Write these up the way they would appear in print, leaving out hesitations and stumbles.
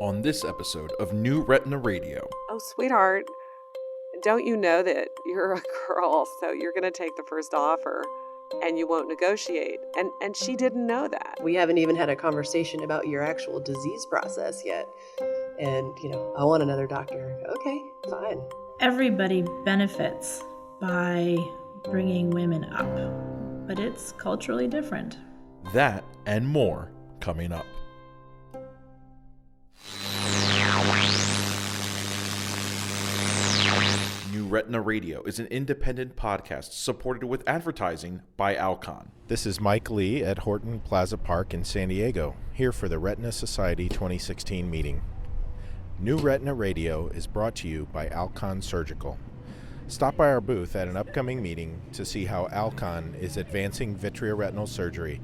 On this episode of New Retina Radio. Oh, sweetheart, don't you know that you're a girl, so you're going to take the first offer and you won't negotiate? And she didn't know that. We haven't even had a conversation about your actual disease process yet. And, I want another doctor. Okay, fine. Everybody benefits by bringing women up, but it's culturally different. That and more coming up. New Retina Radio is an independent podcast supported with advertising by Alcon. This is Mike Lee at Horton Plaza Park in San Diego, here for the Retina Society 2016 meeting. New Retina Radio is brought to you by Alcon Surgical. Stop by our booth at an upcoming meeting to see how Alcon is advancing vitreoretinal surgery.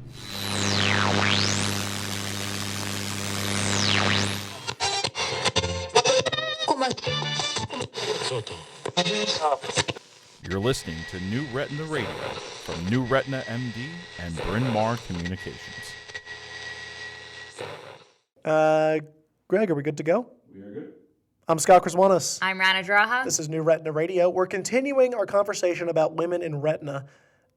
You're listening to New Retina Radio from New Retina MD and Bryn Mawr Communications. Greg, are we good to go? We are good. I'm Scott Kriswanis. I'm Rana Draha. This is New Retina Radio. We're continuing our conversation about women in retina.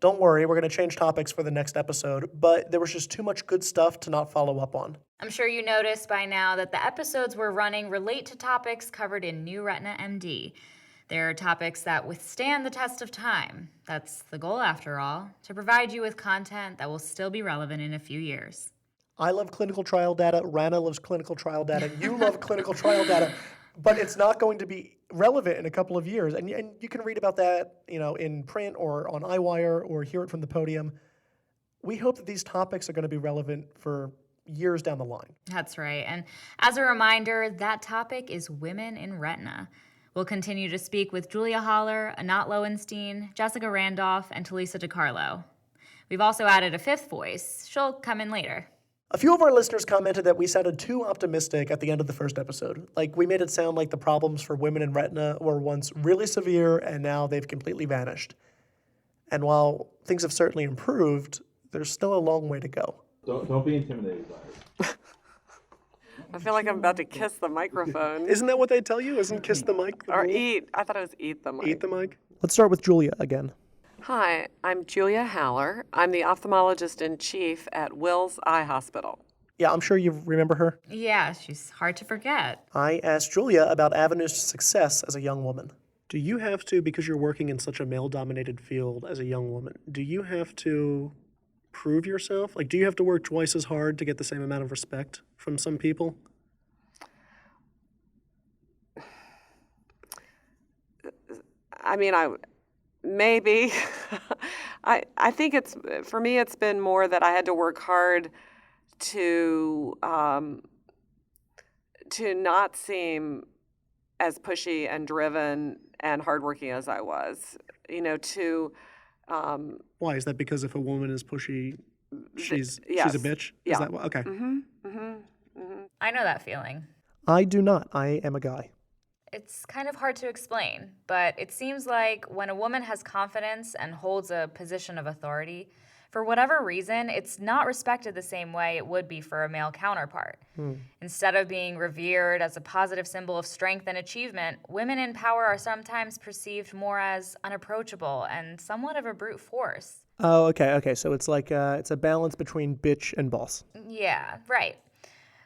Don't worry, we're going to change topics for the next episode, but there was just too much good stuff to not follow up on. I'm sure you noticed by now that the episodes we're running relate to topics covered in New Retina MD. They're topics that withstand the test of time. That's the goal, after all, to provide you with content that will still be relevant in a few years. I love clinical trial data. Rana loves clinical trial data. You love clinical trial data. But it's not going to be relevant in a couple of years. And you can read about that, in print or on iWire or hear it from the podium. We hope that these topics are going to be relevant for years down the line. That's right. And as a reminder, that topic is women in retina. We'll continue to speak with Julia Haller, Anat Loewenstein, Jessica Randolph, and Talisa de Carlo. We've also added a fifth voice. She'll come in later. A few of our listeners commented that we sounded too optimistic at the end of the first episode. Like, we made it sound like the problems for women in retina were once really severe and now they've completely vanished. And while things have certainly improved, there's still a long way to go. Don't be intimidated by it. I feel like I'm about to kiss the microphone. Isn't that what they tell you? Isn't kiss the mic? Or eat. I thought it was eat the mic. Eat the mic? Let's start with Julia again. Hi, I'm Julia Haller. I'm the ophthalmologist-in-chief at Wills Eye Hospital. Yeah, I'm sure you remember her. Yeah, she's hard to forget. I asked Julia about avenues to success as a young woman. Do you have to, because you're working in such a male-dominated field as a young woman, do you have to prove yourself? Like, do you have to work twice as hard to get the same amount of respect from some people? Maybe. I think for me, it's been more that I had to work hard to not seem as pushy and driven and hardworking as I was. Why? Is that because if a woman is pushy, she's a bitch? Yeah. Is that why? Okay. I know that feeling. I do not. I am a guy. It's kind of hard to explain, but it seems like when a woman has confidence and holds a position of authority, for whatever reason, it's not respected the same way it would be for a male counterpart. Instead of being revered as a positive symbol of strength and achievement, women in power are sometimes perceived more as unapproachable and somewhat of a brute force. Oh, okay. So it's like it's a balance between bitch and boss. Yeah, right.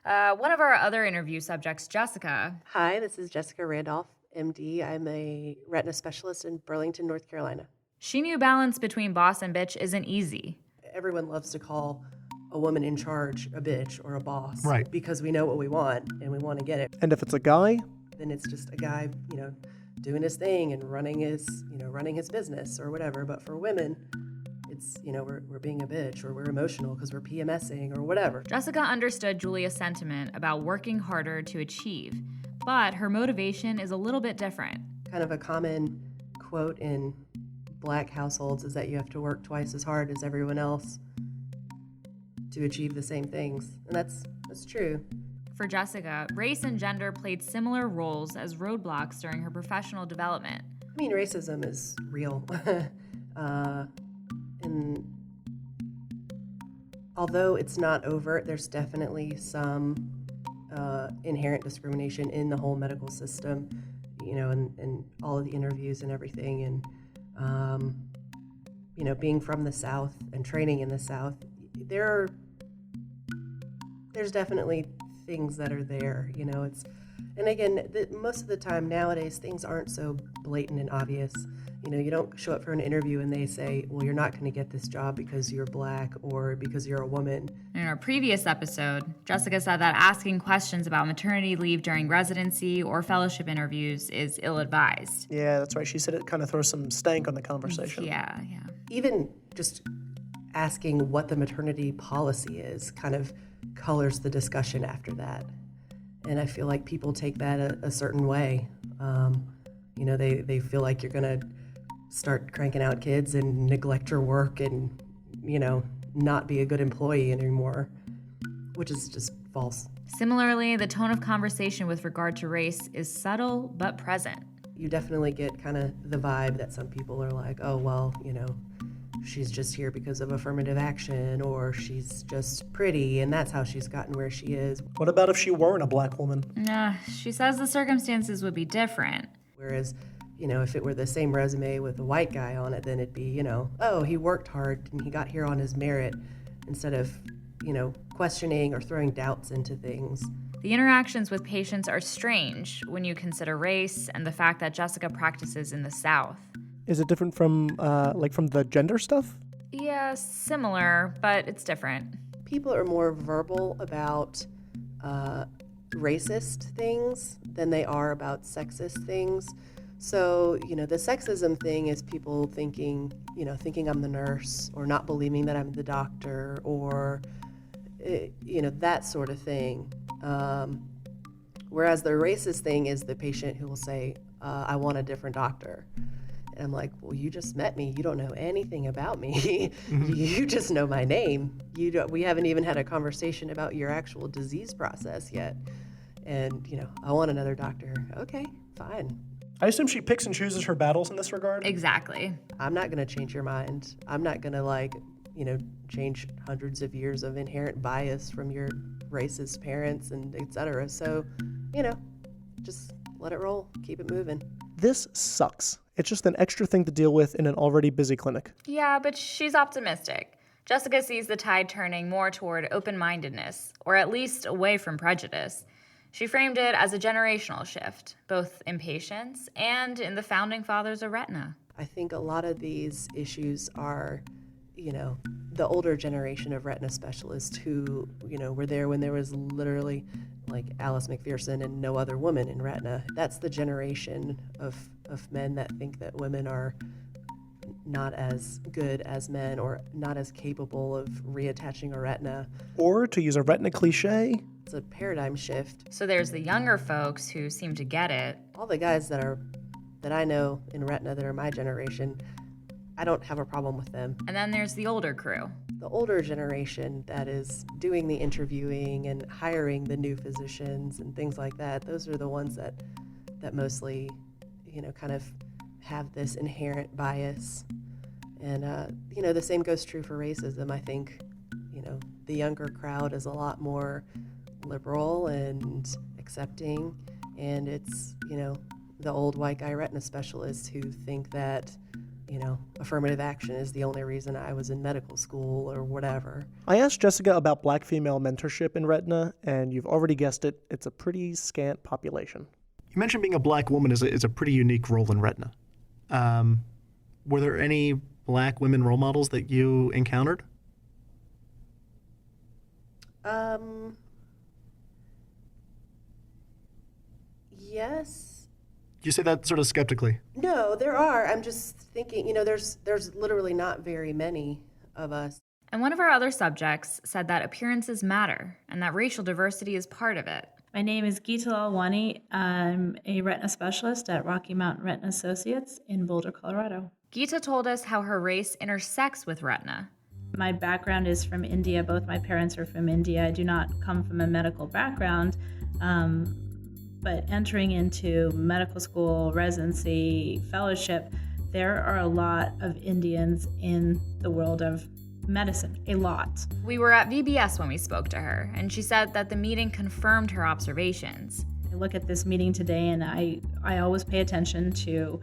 One of our other interview subjects, Jessica. Hi, this is Jessica Randolph, MD. I'm a retina specialist in Burlington, North Carolina. She knew balance between boss and bitch isn't easy. Everyone loves to call a woman in charge a bitch or a boss. Right. Because we know what we want and we want to get it. And if it's a guy? Then it's just a guy, doing his thing and running his business or whatever. But for women, it's, we're being a bitch or we're emotional because we're PMSing or whatever. Jessica understood Julia's sentiment about working harder to achieve, but her motivation is a little bit different. Kind of a common quote in Black households is that you have to work twice as hard as everyone else to achieve the same things. And that's true. For Jessica, race and gender played similar roles as roadblocks during her professional development. I mean, racism is real. And although it's not overt, there's definitely some inherent discrimination in the whole medical system, and all of the interviews and everything. And, being from the South and training in the South, there's definitely things that are there, and again, most of the time nowadays, things aren't so blatant and obvious. You don't show up for an interview and they say, well, you're not going to get this job because you're black or because you're a woman. In our previous episode, Jessica said that asking questions about maternity leave during residency or fellowship interviews is ill-advised. Yeah, that's right. She said it kind of throws some stank on the conversation. Yeah. Even just asking what the maternity policy is kind of colors the discussion after that. And I feel like people take that a certain way. They feel like you're going to start cranking out kids and neglect your work and, not be a good employee anymore, which is just false. Similarly, the tone of conversation with regard to race is subtle but present. You definitely get kind of the vibe that some people are like, oh, well, she's just here because of affirmative action, or she's just pretty and that's how she's gotten where she is. What about if she weren't a black woman? She says the circumstances would be different. Whereas, if it were the same resume with a white guy on it, then it'd be, oh, he worked hard and he got here on his merit, instead of, questioning or throwing doubts into things. The interactions with patients are strange when you consider race and the fact that Jessica practices in the South. Is it different from, from the gender stuff? Yeah, similar, but it's different. People are more verbal about racist things than they are about sexist things. So, the sexism thing is people thinking I'm the nurse, or not believing that I'm the doctor, or, that sort of thing. Whereas the racist thing is the patient who will say, I want a different doctor. And I'm like, well, you just met me. You don't know anything about me. You just know my name. We haven't even had a conversation about your actual disease process yet. And, I want another doctor. Okay, fine. I assume she picks and chooses her battles in this regard? Exactly. I'm not going to change your mind. I'm not going to, change hundreds of years of inherent bias from your racist parents and et cetera. So, just let it roll. Keep it moving. This sucks. It's just an extra thing to deal with in an already busy clinic. Yeah, but she's optimistic. Jessica sees the tide turning more toward open-mindedness, or at least away from prejudice. She framed it as a generational shift, both in patients and in the founding fathers of Retina. I think a lot of these issues are, the older generation of retina specialists who, were there when there was literally like Alice McPherson and no other woman in retina. That's the generation of men that think that women are not as good as men or not as capable of reattaching a retina. Or, to use a retina cliche, it's a paradigm shift. So there's the younger folks who seem to get it. All the guys that I know in retina that are my generation, I don't have a problem with them. And then there's the older crew. The older generation that is doing the interviewing and hiring the new physicians and things like that, those are the ones that mostly, kind of have this inherent bias. And, the same goes true for racism. I think, the younger crowd is a lot more liberal and accepting. And it's, the old white guy retina specialists who think that, affirmative action is the only reason I was in medical school or whatever. I asked Jessica about black female mentorship in retina, and you've already guessed it, it's a pretty scant population. You mentioned being a black woman is a pretty unique role in retina. Were there any black women role models that you encountered? Yes. You say that sort of skeptically. No, there are. I'm just thinking, there's literally not very many of us. And one of our other subjects said that appearances matter and that racial diversity is part of it. My name is Geeta Lalwani. I'm a retina specialist at Rocky Mountain Retina Associates in Boulder, Colorado. Geeta told us how her race intersects with retina. My background is from India. Both my parents are from India. I do not come from a medical background, but entering into medical school, residency, fellowship, there are a lot of Indians in the world of medicine, a lot. We were at VBS when we spoke to her, and she said that the meeting confirmed her observations. I look at this meeting today and I always pay attention to,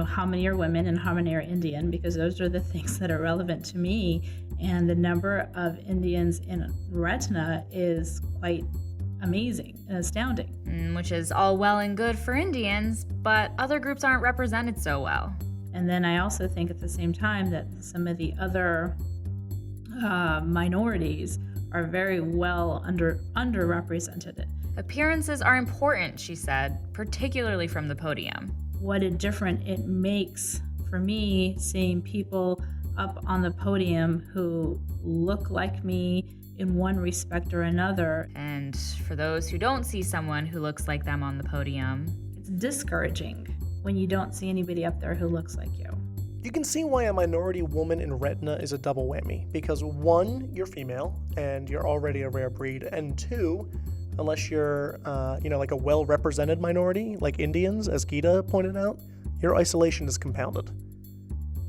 how many are women and how many are Indian, because those are the things that are relevant to me. And the number of Indians in Retina is quite amazing and astounding. Which is all well and good for Indians, but other groups aren't represented so well. And then I also think at the same time that some of the other minorities are very well underrepresented. Appearances are important, she said, particularly from the podium. What a difference it makes for me seeing people up on the podium who look like me in one respect or another. And for those who don't see someone who looks like them on the podium, it's discouraging when you don't see anybody up there who looks like you. You can see why a minority woman in Retina is a double whammy, because 1, you're female, and you're already a rare breed, and 2, unless you're, like a well-represented minority, like Indians, as Geeta pointed out, your isolation is compounded.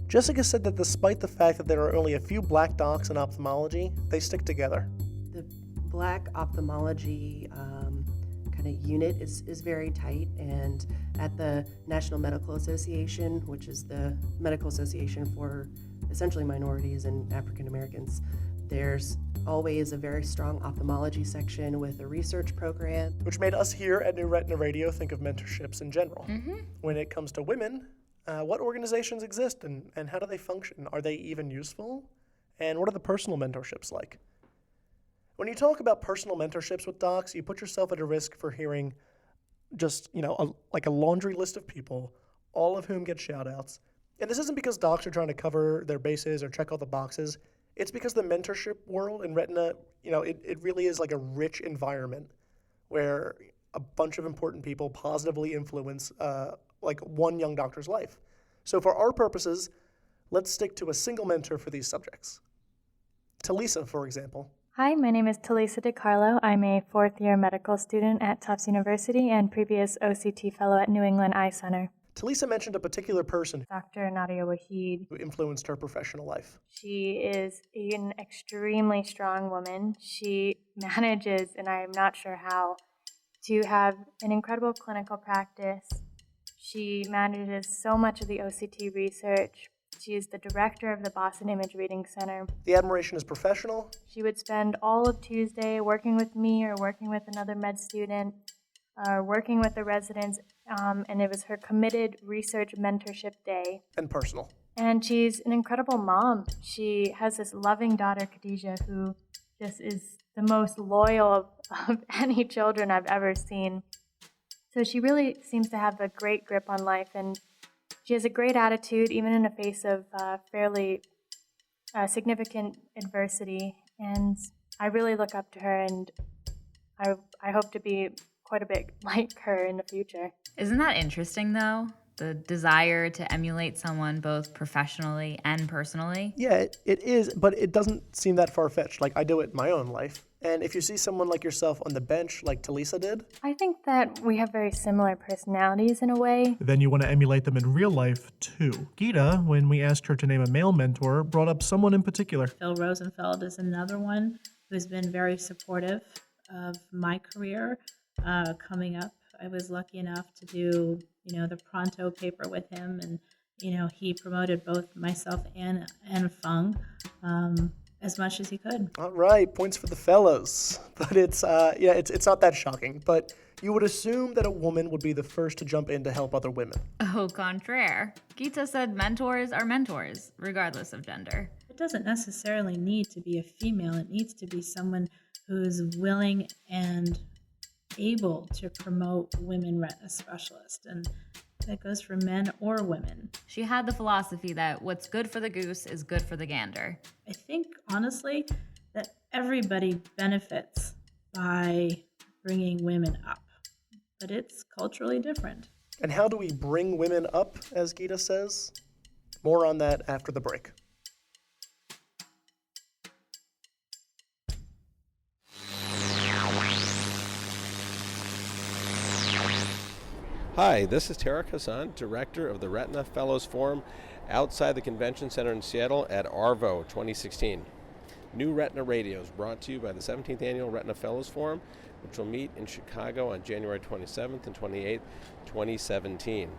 Jessica said that despite the fact that there are only a few black docs in ophthalmology, they stick together. The black ophthalmology kind of unit is very tight, and at the National Medical Association, which is the medical association for essentially minorities and African Americans, there's always a very strong ophthalmology section with a research program. Which made us here at New Retina Radio think of mentorships in general. Mm-hmm. When it comes to women, what organizations exist and how do they function? Are they even useful? And what are the personal mentorships like? When you talk about personal mentorships with docs, you put yourself at a risk for hearing just, like a laundry list of people, all of whom get shout-outs. And this isn't because docs are trying to cover their bases or check all the boxes. It's because the mentorship world in Retina, it really is like a rich environment where a bunch of important people positively influence like one young doctor's life. So for our purposes, let's stick to a single mentor for these subjects. Talisa, for example. Hi, my name is Talisa de Carlo. I'm a fourth-year medical student at Tufts University and previous OCT fellow at New England Eye Center. Talisa mentioned a particular person Dr. Nadia Waheed. who influenced her professional life. She is an extremely strong woman. She manages, and I am not sure how, to have an incredible clinical practice. She manages so much of the OCT research. She is the director of the Boston Image Reading Center. The admiration is professional. She would spend all of Tuesday working with me or working with another med student, working with the residents, and it was her committed research mentorship day. And personal. And she's an incredible mom. She has this loving daughter, Khadijah, who just is the most loyal of any children I've ever seen. So she really seems to have a great grip on life, and she has a great attitude, even in the face of fairly significant adversity. And I really look up to her, and I hope to be quite a bit like her in the future. Isn't that interesting, though? The desire to emulate someone both professionally and personally? Yeah, it is, but it doesn't seem that far-fetched. Like, I do it in my own life. And if you see someone like yourself on the bench, like Talisa did, I think that we have very similar personalities in a way. then you want to emulate them in real life, too. Geeta, when we asked her to name a male mentor, brought up someone in particular. Phil Rosenfeld is another one who's been very supportive of my career coming up. I was lucky enough to do, the Pronto paper with him, and, he promoted both myself and Fung as much as he could. All right, points for the fellows. But it's not that shocking. But you would assume that a woman would be the first to jump in to help other women. Au contraire. Geeta said mentors are mentors, regardless of gender. It doesn't necessarily need to be a female. It needs to be someone who's willing and able to promote women retina specialists, and that goes for men or women. She had the philosophy that what's good for the goose is good for the gander. I think, honestly, that everybody benefits by bringing women up, but it's culturally different. And how do we bring women up, as Geeta says? More on that after the break. Hi, this is Tarek Hassan, Director of the Retina Fellows Forum outside the Convention Center in Seattle at ARVO 2016. New Retina Radio is brought to you by the 17th Annual Retina Fellows Forum, which will meet in Chicago on January 27th and 28th, 2017.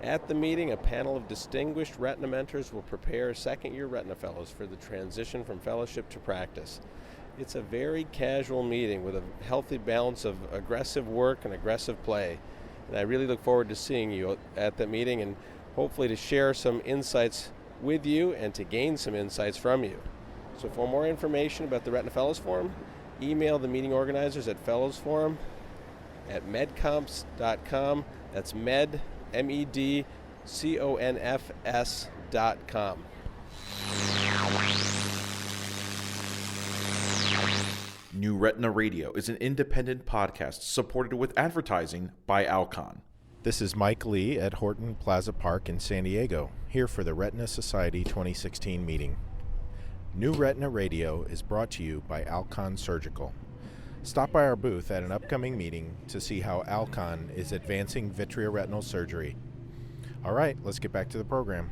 At the meeting, a panel of distinguished retina mentors will prepare second-year retina fellows for the transition from fellowship to practice. It's a very casual meeting with a healthy balance of aggressive work and aggressive play. And I really look forward to seeing you at that meeting and hopefully to share some insights with you and to gain some insights from you. So for more information about the Retina Fellows Forum, email the meeting organizers at fellowsforum@medconfs.com. That's med, medconfs.com. New Retina Radio is an independent podcast supported with advertising by Alcon. This is Mike Lee at Horton Plaza Park in San Diego, here for the Retina Society 2016 meeting. New Retina Radio is brought to you by Alcon Surgical. Stop by our booth at an upcoming meeting to see how Alcon is advancing vitreoretinal surgery. All right, let's get back to the program.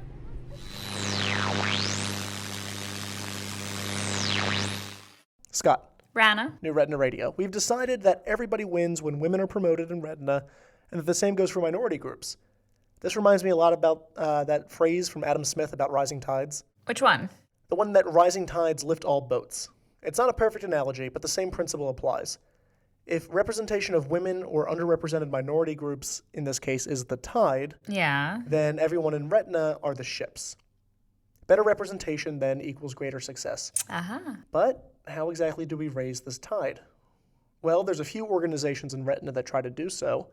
Scott. Rana. New Retina Radio. We've decided that everybody wins when women are promoted in retina, and that the same goes for minority groups. This reminds me a lot about that phrase from Adam Smith about rising tides. Which one? The one that rising tides lift all boats. It's not a perfect analogy, but the same principle applies. If representation of women or underrepresented minority groups, in this case, is the tide, then everyone in retina are the ships. Better representation then equals greater success. But how exactly do we raise this tide? Well, there's a few organizations in retina that try to do so,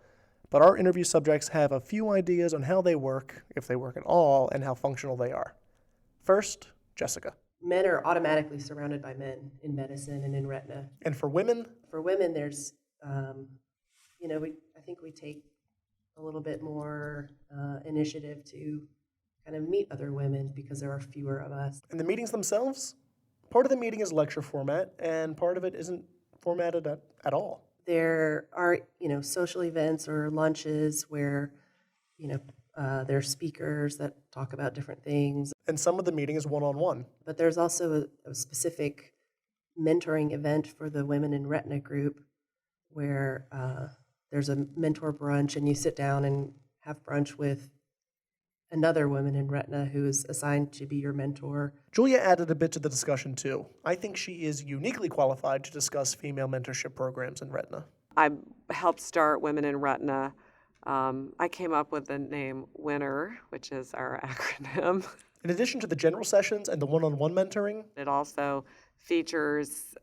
but our interview subjects have a few ideas on how they work, if they work at all, and how functional they are. First, Jessica. Men are automatically surrounded by men in medicine and in retina. And for women? For women, there's, I think we take a little bit more initiative to kind of meet other women because there are fewer of us. And the meetings themselves? Part of the meeting is lecture format, and part of it isn't formatted at all. There are, social events or lunches where, there are speakers that talk about different things. And some of the meeting is one-on-one. But there's also a specific mentoring event for the women in retina group where there's a mentor brunch, and you sit down and have brunch with another woman in retina who is assigned to be your mentor. Julia added a bit to the discussion too. I think she is uniquely qualified to discuss female mentorship programs in retina. I helped start Women in Retina. I came up with the name WINNER, which is our acronym. In addition to the general sessions and the one-on-one mentoring, it also features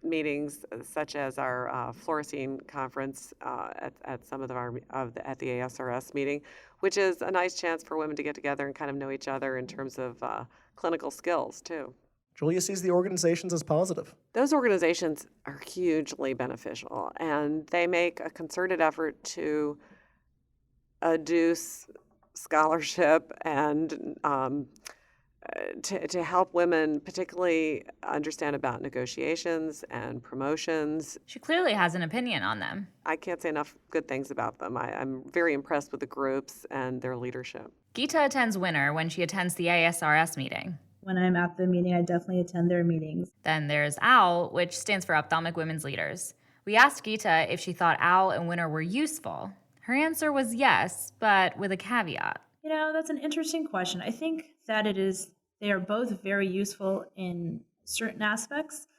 meetings such as our fluorescein conference at some of at the ASRS meeting, which is a nice chance for women to get together and kind of know each other in terms of clinical skills too. Julia sees the organizations as positive. Those organizations are hugely beneficial, and they make a concerted effort to adduce scholarship and to help women particularly understand about negotiations and promotions. She clearly has an opinion on them. I can't say enough good things about them. I'm very impressed with the groups and their leadership. Geeta attends WINNER when she attends the ASRS meeting. When I'm at the meeting, I definitely attend their meetings. Then there's OWL, which stands for Ophthalmic Women's Leaders. We asked Geeta if she thought OWL and WINNER were useful. Her answer was yes, but with a caveat. That's an interesting question. I think that they are both very useful in certain aspects.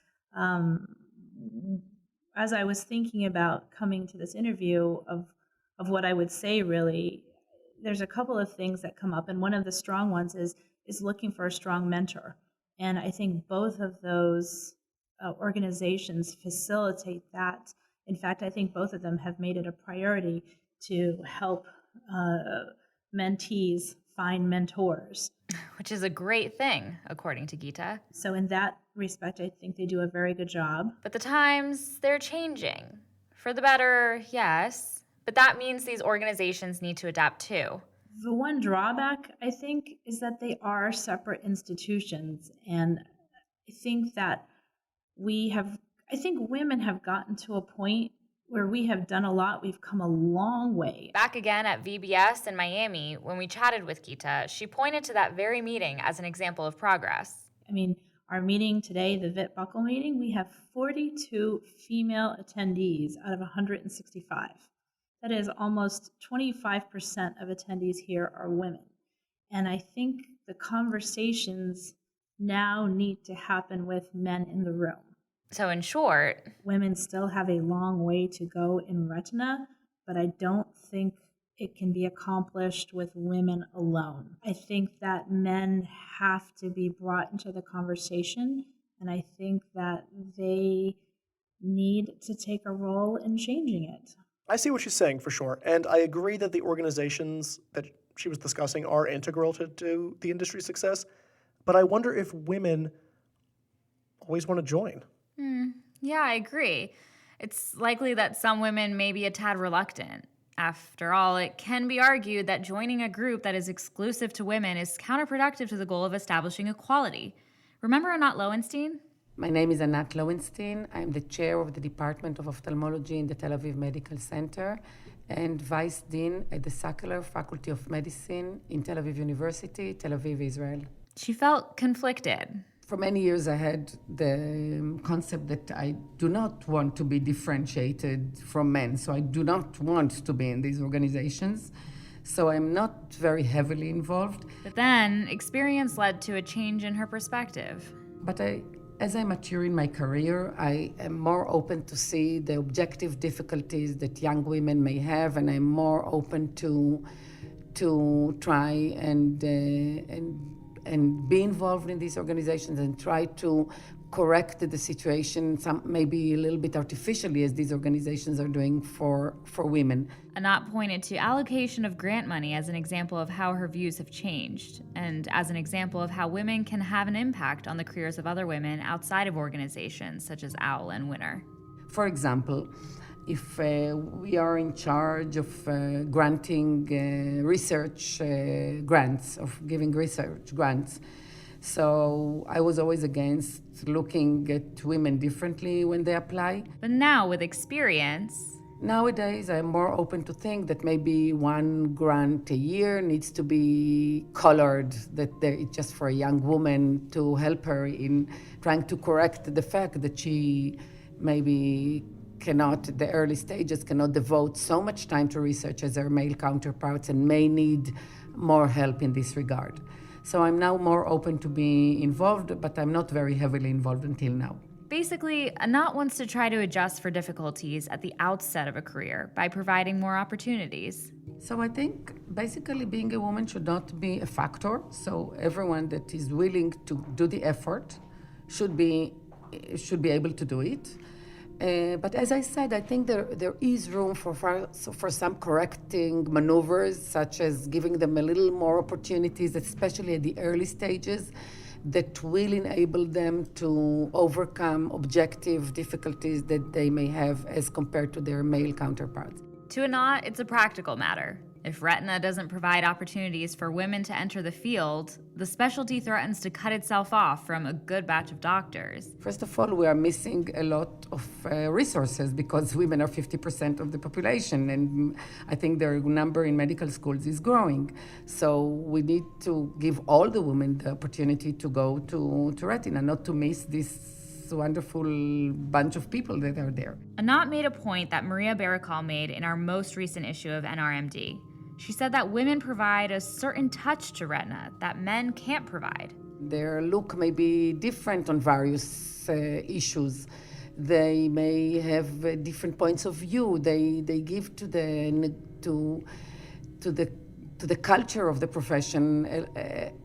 As I was thinking about coming to this interview of what I would say, really, there's a couple of things that come up, and one of the strong ones is looking for a strong mentor. And I think both of those organizations facilitate that. In fact, I think both of them have made it a priority to help mentees find mentors. Which is a great thing, according to Geeta. So in that respect, I think they do a very good job. But the times, they're changing. For the better, yes. But that means these organizations need to adapt too. The one drawback, I think, is that they are separate institutions. And I think that women have gotten to a point where we have done a lot, we've come a long way. Back again at VBS in Miami, when we chatted with Geeta, she pointed to that very meeting as an example of progress. I mean, our meeting today, the Vit Buckle meeting, we have 42 female attendees out of 165. That is almost 25% of attendees here are women. And I think the conversations now need to happen with men in the room. So in short, women still have a long way to go in Retina, but I don't think it can be accomplished with women alone. I think that men have to be brought into the conversation, and I think that they need to take a role in changing it. I see what she's saying for sure, and I agree that the organizations that she was discussing are integral to the industry's success, but I wonder if women always want to join. Yeah, I agree. It's likely that some women may be a tad reluctant. After all, it can be argued that joining a group that is exclusive to women is counterproductive to the goal of establishing equality. Remember Anat Loewenstein? My name is Anat Loewenstein. I'm the chair of the Department of Ophthalmology in the Tel Aviv Medical Center and vice dean at the Sackler Faculty of Medicine in Tel Aviv University, Tel Aviv, Israel. She felt conflicted. For many years, I had the concept that I do not want to be differentiated from men, so I do not want to be in these organizations. So I'm not very heavily involved. But then, experience led to a change in her perspective. But as I mature in my career, I am more open to see the objective difficulties that young women may have, and I'm more open to try and be involved in these organizations and try to correct the situation, some maybe a little bit artificially, as these organizations are doing for women. Anat pointed to allocation of grant money as an example of how her views have changed, and as an example of how women can have an impact on the careers of other women outside of organizations such as OWL and Winner. For example, if we are in charge of granting research grants, of giving research grants. So I was always against looking at women differently when they apply. But now with experience, nowadays I'm more open to think that maybe one grant a year needs to be colored, that it's just for a young woman to help her in trying to correct the fact that she maybe cannot, at the early stages, cannot devote so much time to research as her male counterparts and may need more help in this regard. So I'm now more open to be involved, but I'm not very heavily involved until now. Basically, Anat wants to try to adjust for difficulties at the outset of a career by providing more opportunities. So I think basically being a woman should not be a factor. So everyone that is willing to do the effort should be able to do it. But as I said, I think there is room for some correcting maneuvers, such as giving them a little more opportunities, especially at the early stages, that will enable them to overcome objective difficulties that they may have as compared to their male counterparts. To Anat, it's a practical matter. If Retina doesn't provide opportunities for women to enter the field, the specialty threatens to cut itself off from a good batch of doctors. First of all, we are missing a lot of resources because women are 50% of the population, and I think their number in medical schools is growing. So we need to give all the women the opportunity to go to Retina, not to miss this wonderful bunch of people that are there. Anat made a point that Maria Baracol made in our most recent issue of NRMD. She said that women provide a certain touch to Retina that men can't provide. Their look may be different on various issues. They may have different points of view. They give to the culture of the profession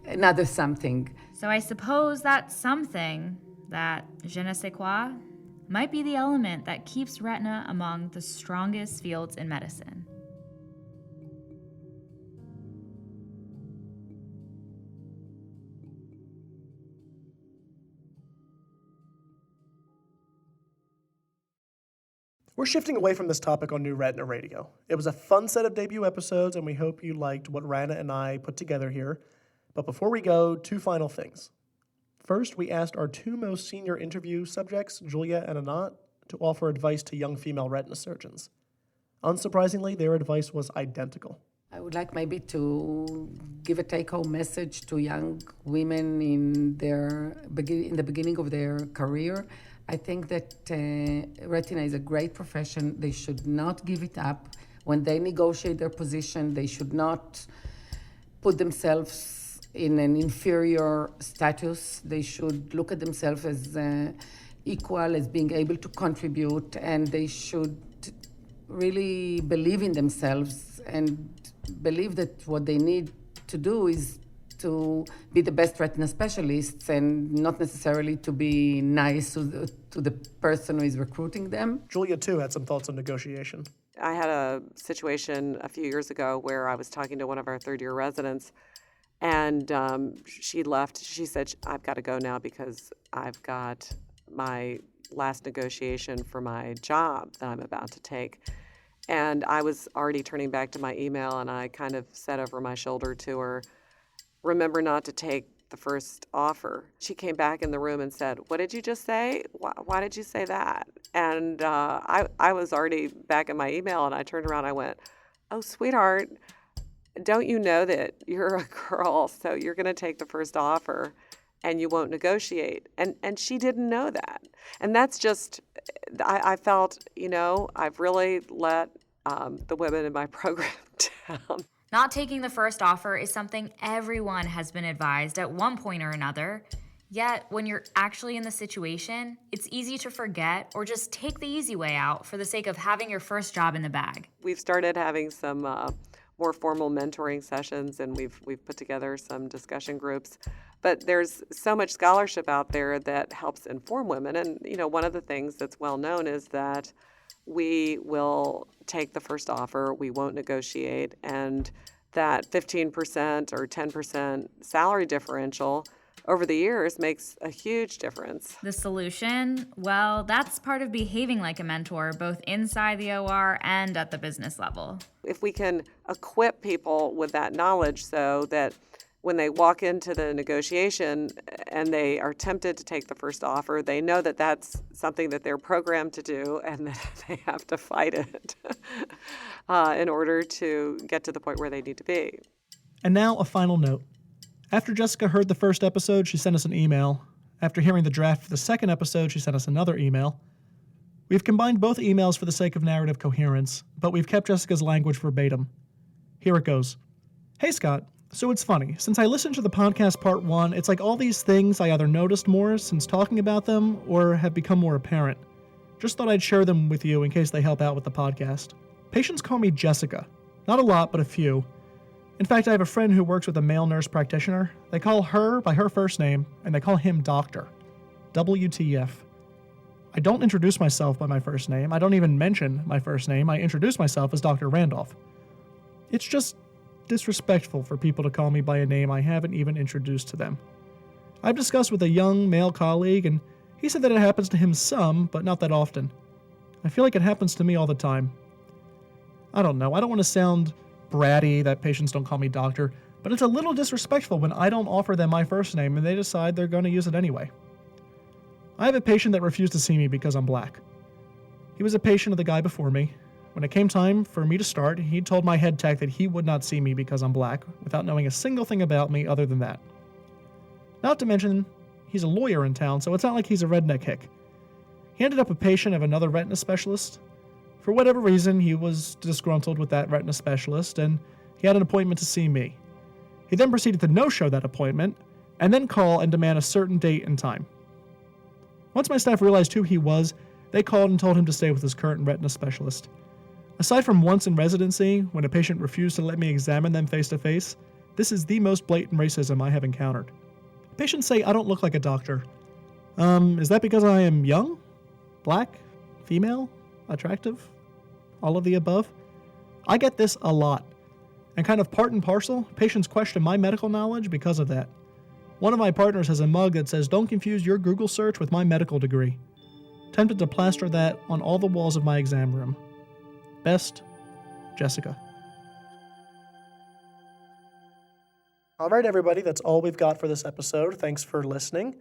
another something. So I suppose that something, that je ne sais quoi, might be the element that keeps Retina among the strongest fields in medicine. We're shifting away from this topic on New Retina Radio. It was a fun set of debut episodes, and we hope you liked what Rana and I put together here. But before we go, two final things. First, we asked our two most senior interview subjects, Julia and Anat, to offer advice to young female retina surgeons. Unsurprisingly, their advice was identical. I would like maybe to give a take-home message to young women in the beginning of their career. I think that retina is a great profession. They should not give it up. When they negotiate their position, they should not put themselves in an inferior status. They should look at themselves as equal, as being able to contribute, and they should really believe in themselves and believe that what they need to do is to be the best retina specialists and not necessarily to be nice to the person who is recruiting them. Julia, too, had some thoughts on negotiation. I had a situation a few years ago where I was talking to one of our third-year residents, and she left. She said, I've got to go now because I've got my last negotiation for my job that I'm about to take. And I was already turning back to my email, and I kind of said over my shoulder to her, remember not to take the first offer. She came back in the room and said, what did you just say? Why did you say that? And I was already back in my email, and I turned around and I went, oh, sweetheart, don't you know that you're a girl, so you're going to take the first offer and you won't negotiate? And she didn't know that. And that's just, I felt, I've really let the women in my program down. Not taking the first offer is something everyone has been advised at one point or another. Yet, when you're actually in the situation, it's easy to forget or just take the easy way out for the sake of having your first job in the bag. We've started having some more formal mentoring sessions, and we've put together some discussion groups. But there's so much scholarship out there that helps inform women. And, one of the things that's well known is that we will take the first offer, we won't negotiate, and that 15% or 10% salary differential over the years makes a huge difference. The solution? Well, that's part of behaving like a mentor, both inside the OR and at the business level. If we can equip people with that knowledge so that when they walk into the negotiation and they are tempted to take the first offer, they know that that's something that they're programmed to do and that they have to fight it in order to get to the point where they need to be. And now a final note. After Jessica heard the first episode, she sent us an email. After hearing the draft for the second episode, she sent us another email. We've combined both emails for the sake of narrative coherence, but we've kept Jessica's language verbatim. Here it goes. Hey, Scott. So it's funny. Since I listened to the podcast part 1, it's like all these things I either noticed more since talking about them or have become more apparent. Just thought I'd share them with you in case they help out with the podcast. Patients call me Jessica. Not a lot, but a few. In fact, I have a friend who works with a male nurse practitioner. They call her by her first name, and they call him Doctor. WTF. I don't introduce myself by my first name. I don't even mention my first name. I introduce myself as Dr. Randolph. It's just disrespectful for people to call me by a name I haven't even introduced to them. I've discussed with a young male colleague, and he said that it happens to him some, but not that often. I feel like it happens to me all the time. I don't know. I don't want to sound bratty that patients don't call me doctor, but it's a little disrespectful when I don't offer them my first name and they decide they're going to use it anyway. I have a patient that refused to see me because I'm black. He was a patient of the guy before me. When it came time for me to start, he told my head tech that he would not see me because I'm black, without knowing a single thing about me other than that. Not to mention, he's a lawyer in town, so it's not like he's a redneck hick. He ended up a patient of another retina specialist. For whatever reason, he was disgruntled with that retina specialist, and he had an appointment to see me. He then proceeded to no-show that appointment, and then call and demand a certain date and time. Once my staff realized who he was, they called and told him to stay with his current retina specialist. Aside from once in residency, when a patient refused to let me examine them face-to-face, this is the most blatant racism I have encountered. Patients say I don't look like a doctor. Is that because I am young? Black? Female? Attractive? All of the above? I get this a lot. And kind of part and parcel, patients question my medical knowledge because of that. One of my partners has a mug that says, "Don't confuse your Google search with my medical degree." Tempted to plaster that on all the walls of my exam room. Best, Jessica. All right, everybody, that's all we've got for this episode. Thanks for listening.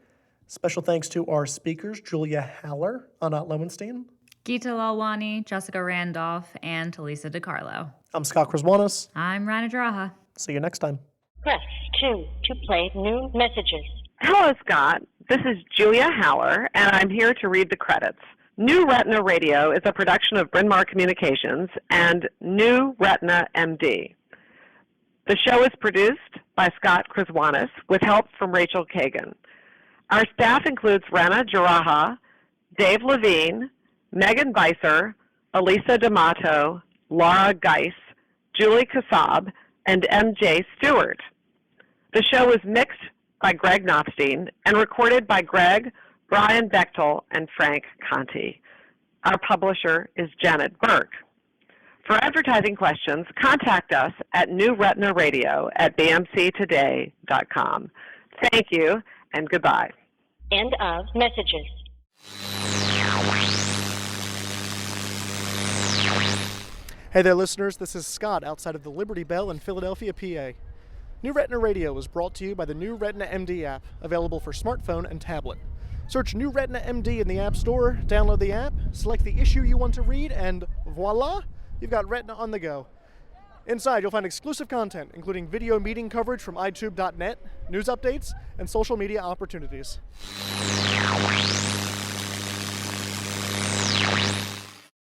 Special thanks to our speakers, Julia Haller, Anat Loewenstein. Geeta Lalwani, Jessica Randolph, and Talisa de Carlo. I'm Scott Kraswanis. I'm Rana Draha. See you next time. Press 2 to play new messages. Hello, Scott. This is Julia Haller, and I'm here to read the credits. New Retina Radio is a production of Bryn Mawr Communications and New Retina MD. The show is produced by Scott Kraswanis with help from Rachel Kagan. Our staff includes Rana Jaraha, Dave Levine, Megan Beiser, Elisa D'Amato, Laura Geis, Julie Kassab, and MJ Stewart. The show was mixed by Greg Knopstein and recorded by Greg, Brian Bechtel, and Frank Conti. Our publisher is Janet Burke. For advertising questions, contact us at newretinaradio@bmctoday.com. Thank you, and goodbye. End of messages. Hey there, listeners. This is Scott outside of the Liberty Bell in Philadelphia, PA. New Retina Radio is brought to you by the New Retina MD app, available for smartphone and tablet. Search New Retina MD in the App Store, download the app, select the issue you want to read, and voila, you've got Retina on the go. Inside, you'll find exclusive content, including video meeting coverage from iTube.net, news updates, and social media opportunities.